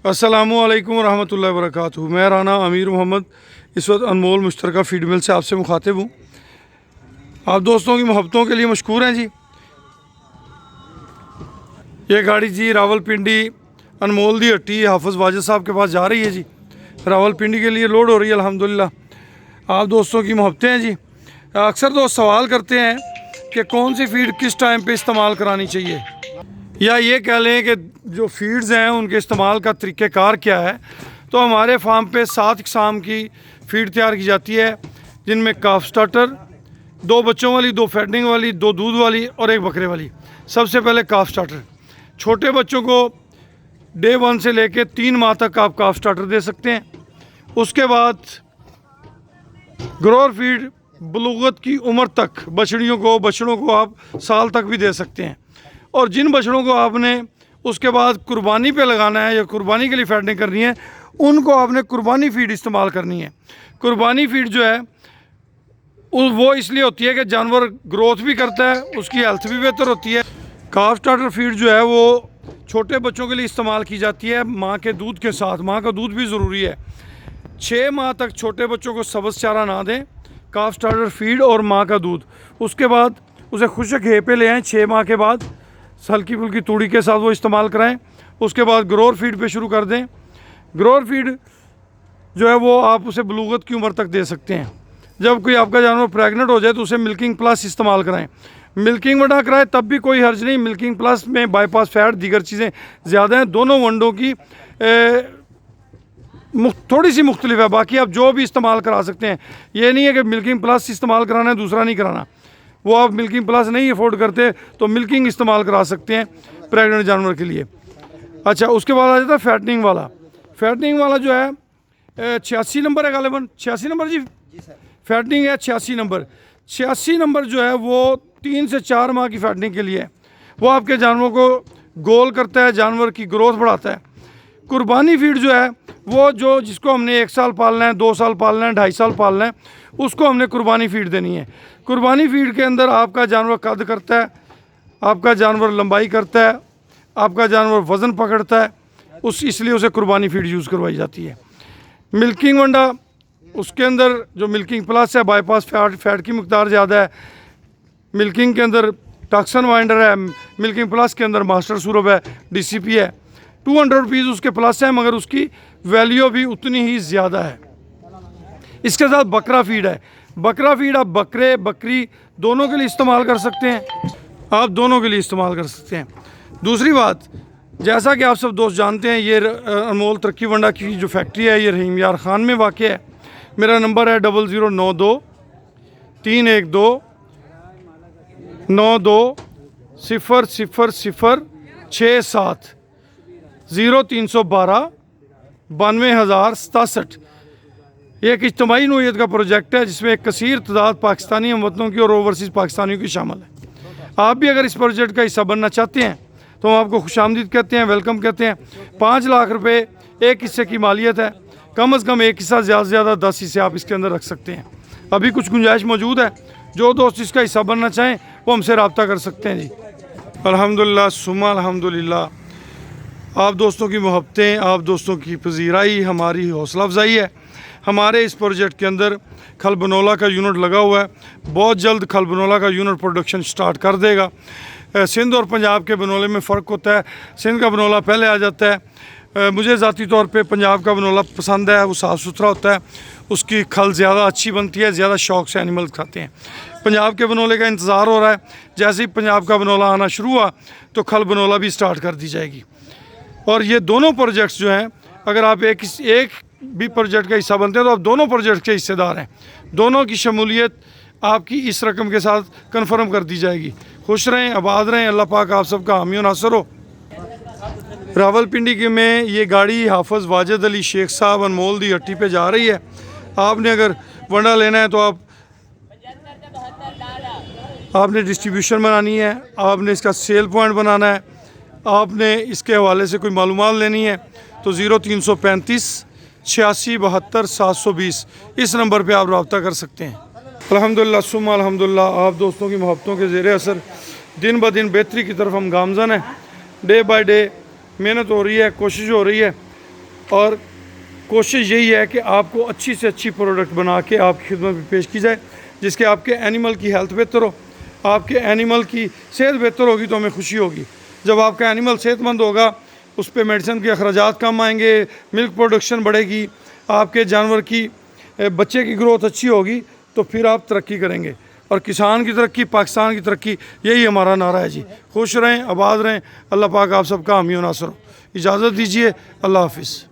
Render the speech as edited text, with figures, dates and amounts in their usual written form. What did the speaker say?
अस्सलामुअलैकुम रहमतुल्लाहि वबरकातुहू। मैं राना अमीर मोहम्मद इस वक्त अनमोल मुश्तरका फीड मिल से आपसे मुखातिब हूँ। आप दोस्तों की मोहब्बतों के लिए मशकूर हैं जी। ये गाड़ी जी रावलपिंडी अनमोल दी हट्टी हाफिज़ वाजिद साहब के पास जा रही है जी। रावलपिंडी के लिए लोड हो रही है अल्हम्दुलिल्लाह। आप दोस्तों की मोहब्बतें हैं जी। अक्सर दोस्त सवाल करते हैं कि कौन सी फ़ीड किस टाइम पे इस्तेमाल करानी चाहिए, या ये कह लें कि जो फीड्स हैं उनके इस्तेमाल का तरीक़ेकार क्या है। तो हमारे फार्म पे 7 इक़साम की फ़ीड तैयार की जाती है, जिनमें काफ स्टार्टर, 2 बच्चों वाली, 2 फैटनिंग वाली, 2 दूध वाली और 1 बकरे वाली। सबसे पहले काफ स्टार्टर। छोटे बच्चों को डे 1 से लेके 3 माह तक आप काफ स्टार्टर दे सकते हैं। उसके बाद ग्रोअर फीड बलूगत की उम्र तक बछड़ों को आप साल तक भी दे सकते हैं। और जिन बछड़ों को आपने उसके बाद कुर्बानी पे लगाना है या कुर्बानी के लिए फैटनिंग करनी है, उनको आपने कुर्बानी फीड इस्तेमाल करनी है। कुर्बानी फीड जो है वो इसलिए होती है कि जानवर ग्रोथ भी करता है, उसकी हेल्थ भी बेहतर होती है। काफ स्टार्टर फीड जो है वो छोटे बच्चों के लिए इस्तेमाल की जाती है माँ के दूध के साथ। माँ का दूध भी ज़रूरी है। 6 माह तक छोटे बच्चों को सब्ज़ चारा ना दें, काफ स्टार्टर फीड और माँ का दूध। उसके बाद उसे खुशक हे पे ले आएँ। 6 माह के बाद हल्की फुल्की तूड़ी के साथ वो इस्तेमाल कराएं। उसके बाद ग्रोअर फीड पे शुरू कर दें। ग्रोअर फीड जो है वो आप उसे बलूगत की उम्र तक दे सकते हैं। जब कोई आपका जानवर प्रेग्नेंट हो जाए तो उसे मिल्किंग प्लस इस्तेमाल कराएं। मिल्किंग वंडा कराएं तब भी कोई हर्ज नहीं। मिल्किंग प्लस में बाईपास फैट दीगर चीज़ें ज़्यादा हैं। दोनों वंडों की थोड़ी सी मुख्तलिफ है, बाकी आप जो भी इस्तेमाल करा सकते हैं। ये नहीं है कि मिल्किंग प्लस इस्तेमाल कराना है, दूसरा नहीं कराना। वो आप मिल्किंग प्लस नहीं अफोर्ड करते तो मिल्किंग इस्तेमाल करा सकते हैं प्रेग्नेंट जानवर के लिए। अच्छा, उसके बाद आ जाता है फैटनिंग वाला। फैटनिंग वाला जो है 86 नंबर है गालिबन। 86 नंबर जी फैटनिंग है। 86 नंबर 86 नंबर जो है वो 3 से 4 माह की फैटनिंग के लिए है। वो आपके जानवरों को गोल करता है, जानवर की ग्रोथ बढ़ाता है। कुर्बानी फीड जो है वो जिसको हमने 1 साल पालना है, 2 साल पालना है, 2.5 साल पालना है, उसको हमने कुर्बानी फीड देनी है। कुर्बानी फीड के अंदर आपका जानवर कद करता है, आपका जानवर लंबाई करता है, आपका जानवर वज़न पकड़ता है, इसलिए उसे कुर्बानी फीड यूज़ करवाई जाती है। मिल्किंग वंडा, उसके अंदर जो मिल्किंग प्लस है बाईपास फैट की मकदार ज़्यादा है। मिल्किंग के अंदर टॉक्सन वाइंडर है, मिल्किंग प्लस के अंदर मास्टर सूरब है, DCP है। 200 रुपीज़ उसके प्लस है, मगर उसकी वैल्यू भी उतनी ही ज़्यादा है। इसके साथ बकरा फीड है। बकरा फीड आप बकरे बकरी दोनों के लिए इस्तेमाल कर सकते हैं। आप दोनों के लिए इस्तेमाल कर सकते हैं। दूसरी बात, जैसा कि आप सब दोस्त जानते हैं, ये अनमोल तरक्की वंडा की जो फैक्ट्री है ये रहीम यार ख़ान में वाक़ है। मेरा नंबर है 0092 312 92000067 0312 92067। ये एक इज्तमाही नौइयत का प्रोजेक्ट है जिसमें एक कसीर तादाद पाकिस्तानी हमवतनों की और ओवरसीज़ पाकिस्तानियों की शामिल है। आप भी अगर इस प्रोजेक्ट का हिस्सा बनना चाहते हैं तो हम आपको खुशामदीद कहते हैं, वेलकम कहते हैं। 5 लाख रुपए एक हिस्से की मालियत है। कम अज़ कम एक हिस्सा, ज़्यादा से ज़्यादा 10 हिस्से आप इसके अंदर रख सकते हैं। अभी कुछ गुंजाइश मौजूद है। जो दोस्त इसका हिस्सा बनना चाहें वो हमसे रब्ता कर सकते हैं जी। अल्हम्दुलिल्लाह सुम्मा अल्हम्दुलिल्लाह। आप दोस्तों की मोहब्बतें, आप दोस्तों की पजीराई हमारी हौसला अफजाई है। हमारे इस प्रोजेक्ट के अंदर खलबनोला का यूनिट लगा हुआ है। बहुत जल्द खलबनोला का यूनिट प्रोडक्शन स्टार्ट कर देगा। सिंध और पंजाब के बनोले में फ़र्क होता है। सिंध का बनोला पहले आ जाता है। मुझे ज़ाती तौर पे पंजाब का बनोला पसंद है। वो साफ़ सुथरा होता है, उसकी खल ज़्यादा अच्छी बनती है, ज़्यादा शौक़ से एनिमल खाते हैं। पंजाब के बनोले का इंतज़ार हो रहा है। जैसे ही पंजाब का बनोला आना शुरू हुआ तो खल बनोला भी स्टार्ट कर दी जाएगी। और ये दोनों प्रोजेक्ट्स जो हैं, अगर आप एक भी प्रोजेक्ट का हिस्सा बनते हैं तो आप दोनों प्रोजेक्ट के हिस्सेदार हैं। दोनों की शमूलियत आपकी इस रकम के साथ कन्फर्म कर दी जाएगी। खुश रहें, आबाद रहें। अल्लाह पाक आप सबका हामी और नासर हो। रावलपिंडी के में ये गाड़ी हाफिज़ वाजिद अली शेख साहब अनमोल दी हट्टी पे जा रही है। आपने अगर वंडा लेना है तो आपने डिस्ट्रीब्यूशन बनानी है, आपने इसका सेल पॉइंट बनाना है, आपने इसके हवाले से कोई मालूमात लेनी है तो 0335 86 72 720 इस नंबर पे आप रब्ता कर सकते हैं। अल्हम्दुलिल्लाह सुम्मा अल्हम्दुलिल्लाह। आप दोस्तों की मोहब्बतों के ज़ेरे असर दिन ब दिन बेहतरी की तरफ हम गामज़न हैं। डे बाय डे मेहनत हो रही है, कोशिश हो रही है। और कोशिश यही है कि आपको अच्छी से अच्छी प्रोडक्ट बना के आपकी खिदमत में पेश की जाए, जिसके आपके एनिमल की हेल्थ बेहतर हो, आपके एनिमल की सेहत बेहतर होगी तो हमें खुशी होगी। जब आपका एनिमल सेहतमंद होगा, उस पर मेडिसिन के अखराजात कम आएंगे, मिल्क प्रोडक्शन बढ़ेगी, आपके जानवर की बच्चे की ग्रोथ अच्छी होगी, तो फिर आप तरक्की करेंगे। और किसान की तरक्की, पाकिस्तान की तरक्की, यही हमारा नारा है जी। खुश रहें, आबाद रहें, अल्लाह पाक आप सबका हामी व नासर हो। इजाज़त दीजिए, अल्लाह हाफिज़।